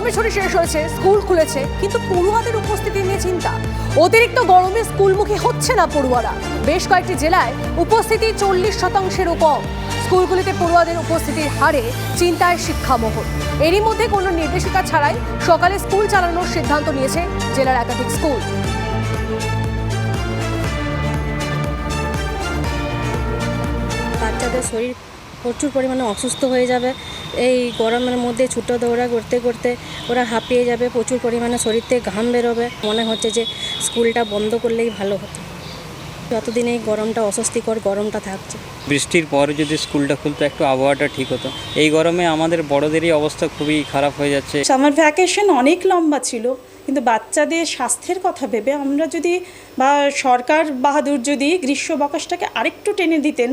গরমের ছুটি শেষ হয়েছে, স্কুল খুলেছে, কিন্তু পড়ুয়াদের উপস্থিতি নিয়ে চিন্তা। অতিরিক্ত গরমে স্কুলমুখী হচ্ছে না পড়ুয়ারা। বেশ কয়েকটি জেলায় উপস্থিতি 40%-এরও কম। স্কুলগুলিতে পড়ুয়াদের উপস্থিতির হারে চিন্তায় শিক্ষামহল। এরই মধ্যে কোনো নির্দেশিকা ছাড়াই সকালে স্কুল চালানোর সিদ্ধান্ত নিয়েছে জেলার একাধিক স্কুল। বাচ্চাদের শরীর প্রচুর পরিমাণে অসুস্থ হয়ে যাবে। এই গরমের মধ্যে ছুটো দৌড়া করতে করতে ওরা হাঁপিয়ে যাবে, প্রচুর পরিমাণে শরীর থেকে ঘাম বেরোবে। মনে হচ্ছে যে স্কুলটা বন্ধ করলেই ভালো হতো। যতদিন এই গরমটা অস্বস্তিকর গরমটা থাকছে, বৃষ্টির পরে যদি স্কুলটা খুলতো একটু আবহাওয়াটা ঠিক হতো। এই গরমে আমাদের বড়দেরই অবস্থা খুবই খারাপ হয়ে যাচ্ছে। সামার ভ্যাকেশন অনেক লম্বা ছিল, কিন্তু বাচ্চাদের স্বাস্থ্যের কথা ভেবে আমরা যদি বা সরকার বাহাদুর যদি গ্রীষ্মাবকাশটাকে আরেকটু টেনে দিতেন,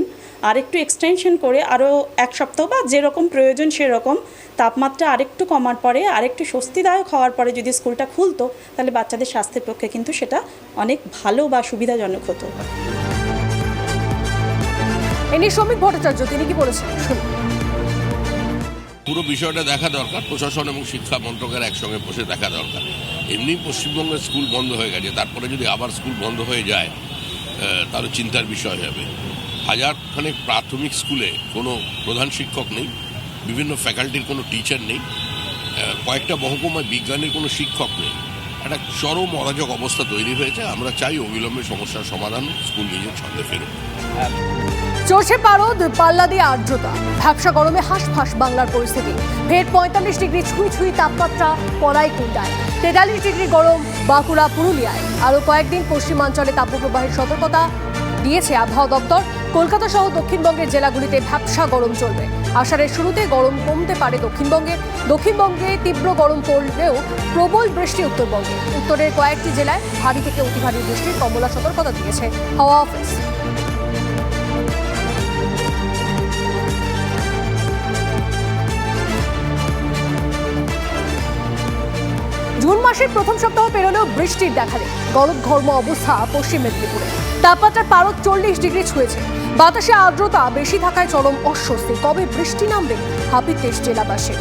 আরেকটু এক্সটেনশন করে আরও এক সপ্তাহ বা যেরকম প্রয়োজন সেরকম তাপমাত্রা আরেকটু কমার পরে আরেকটু স্বস্তিদায়ক হওয়ার পরে যদি স্কুলটা খুলতো, তাহলে বাচ্চাদের স্বাস্থ্যের পক্ষে কিন্তু সেটা অনেক ভালো বা সুবিধাজনক হতো। এনি শ্রমিক ভট্টাচার্য তিনি কি বলেছেন শুনুন। পুরো বিষয়টা দেখা দরকার, প্রশাসন এবং শিক্ষা মন্ত্রকের একসঙ্গে বসে দেখা দরকার। এমনি পশ্চিমবঙ্গের স্কুল বন্ধ হয়ে গেছে, তারপরে যদি আবার স্কুল বন্ধ হয়ে যায় তাহলে চিন্তার বিষয় হবে। হাজারখানেক প্রাথমিক স্কুলে কোনো প্রধান শিক্ষক নেই, বিভিন্ন ফ্যাকাল্টির কোনো টিচার নেই, কয়েকটা মহকুমায় বিজ্ঞানের কোনো শিক্ষক নেই। একটা চরম অরাজক অবস্থা তৈরি হয়েছে। আমরা চাই অবিলম্বে সমস্যার সমাধান, স্কুল নিজের ছন্দে ফেরুক। চলছে পারদ, পাল্লা দিয়ে আর্দ্রতা। ভ্যাপসা গরমে হাঁসফাঁস বাংলার পরিস্থিতি। ফের 45 ডিগ্রি ছুঁই তাপমাত্রা কলাইকুণ্ডায়, 43 ডিগ্রি গরম বাঁকুড়া পুরুলিয়ায়। আরও কয়েকদিন পশ্চিমাঞ্চলে তাপপ্রবাহের সতর্কতা দিয়েছে আবহাওয়া দপ্তর। কলকাতা সহ দক্ষিণবঙ্গের জেলাগুলিতে ভ্যাপসা গরম চলবে। আষাঢ়ের শুরুতে গরম কমতে পারে দক্ষিণবঙ্গে তীব্র গরম পড়লেও প্রবল বৃষ্টি উত্তরবঙ্গে। উত্তরের কয়েকটি জেলায় ভারী থেকে অতি ভারী বৃষ্টির কমলা সতর্কতা দিয়েছে হাওয়া অফিস। জুন মাসের প্রথম সপ্তাহ পেরোলেও বৃষ্টির দেখা নেই। গলদঘর্ম অবস্থা পশ্চিম মেদিনীপুরে। তাপমাত্রার পারদ 40 ডিগ্রি ছুঁয়েছে। বাতাসে আর্দ্রতা বেশি থাকায় চরম অস্বস্তি। কবে বৃষ্টি নামবে হাপিতে জেলাবাসী।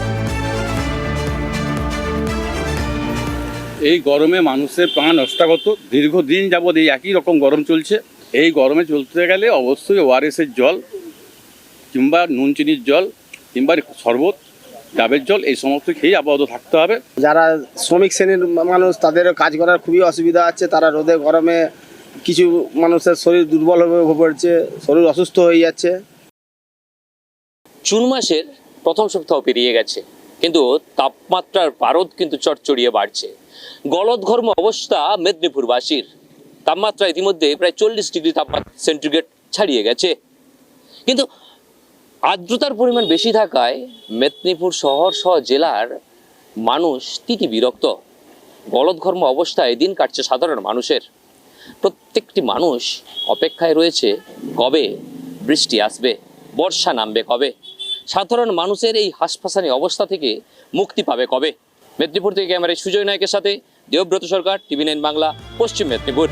এই গরমে মানুষের প্রাণ নষ্টাগত। দীর্ঘদিন যাবৎ এই একই রকম গরম চলছে। এই গরমে চলতে গেলে অবশ্যই ওআরএসের জল কিংবা নুন চিনির জল কিংবা শরবত, ডাবের জল এই সমস্ত খেয়ে আপাতত থাকতে হবে। যারা শ্রমিক শ্রেণীর মানুষ তাদের কাজ করার খুবই অসুবিধা আছে। তারা রোদে গরমে কিছু মানুষের শরীর দুর্বল হয়ে পড়ছে, শরীর অসুস্থ হয়ে যাচ্ছে। জুন মাসের প্রথম সপ্তাহ পেরিয়ে গেছে, কিন্তু তাপমাত্রার পারদ কিন্তু চড়চড়িয়ে বাড়ছে। গলদঘর্ম অবস্থা মেদিনীপুরবাসীর। তাপমাত্রা ইতিমধ্যে প্রায় 40 ডিগ্রি তাপমাত্রা সেন্টিগ্রেড ছাড়িয়ে গেছে। কিন্তু আর্দ্রতার পরিমাণ বেশি থাকায় মেদিনীপুর শহর সহ জেলার মানুষ তিতি বিরক্ত। গলদঘর্ম অবস্থায় দিন কাটছে সাধারণ মানুষের। প্রত্যেকটি মানুষ অপেক্ষায় রয়েছে কবে বৃষ্টি আসবে, বর্ষা নামবে কবে, সাধারণ মানুষের এই হাঁসফাঁসানি অবস্থা থেকে মুক্তি পাবে কবে। মেদিনীপুর থেকে ক্যামেরায় সুজয় নায়কের সাথে দেবব্রত সরকার, টিভি9 বাংলা, পশ্চিম মেদিনীপুর।